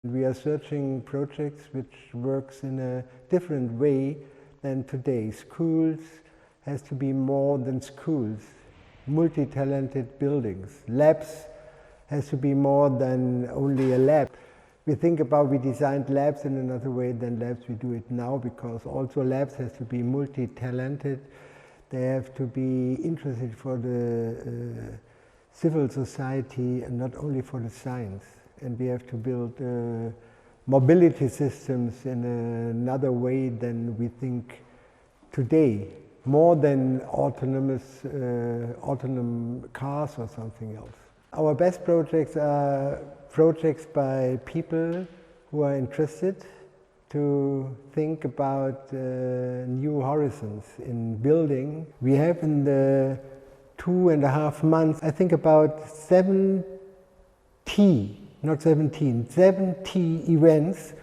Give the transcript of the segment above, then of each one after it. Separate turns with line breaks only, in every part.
We are searching projects which works in a different way than today. Schools has to be more than schools, multi-talented buildings. Labs has to be more than only a lab. We designed labs in another way than labs we do it now, because also labs has to be multi-talented. They have to be interested for the civil society and not only for the science. And we have to build mobility systems in another way than we think today, more than autonomous cars or something else. Our best projects are projects by people who are interested to think about new horizons in building. We have in the 2.5 months, I think about 70 events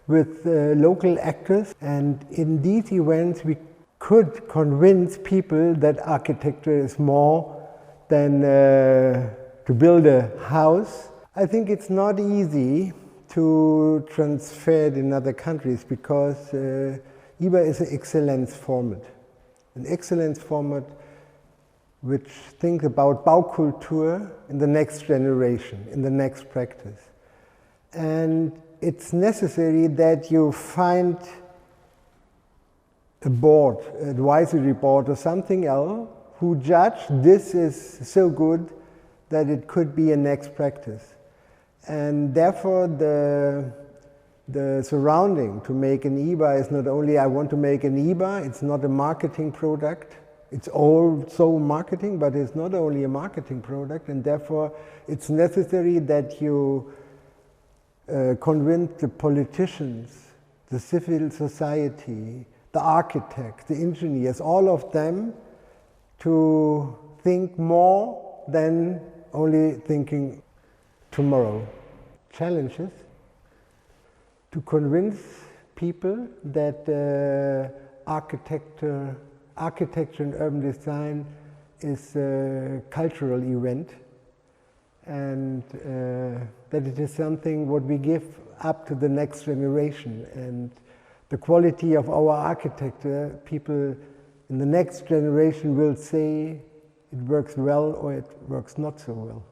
with local actors, and in these events we could convince people that architecture is more than to build a house. I think it's not easy to transfer it in other countries, because IBA is an excellence format. An excellence format which thinks about Baukultur in the next generation, in the next practice. And it's necessary that you find a board, advisory board or something else, who judge this is so good that it could be a next practice. And therefore the surrounding to make an IBA is not only I want to make an IBA, it's not a marketing product. It's also marketing, but it's not only a marketing product, and therefore it's necessary that you convince the politicians, the civil society, the architects, the engineers, all of them to think more than only thinking tomorrow. Challenges to convince people that architecture and urban design is a cultural event, and that it is something what we give up to the next generation. And the quality of our architecture, people in the next generation will say it works well or it works not so well.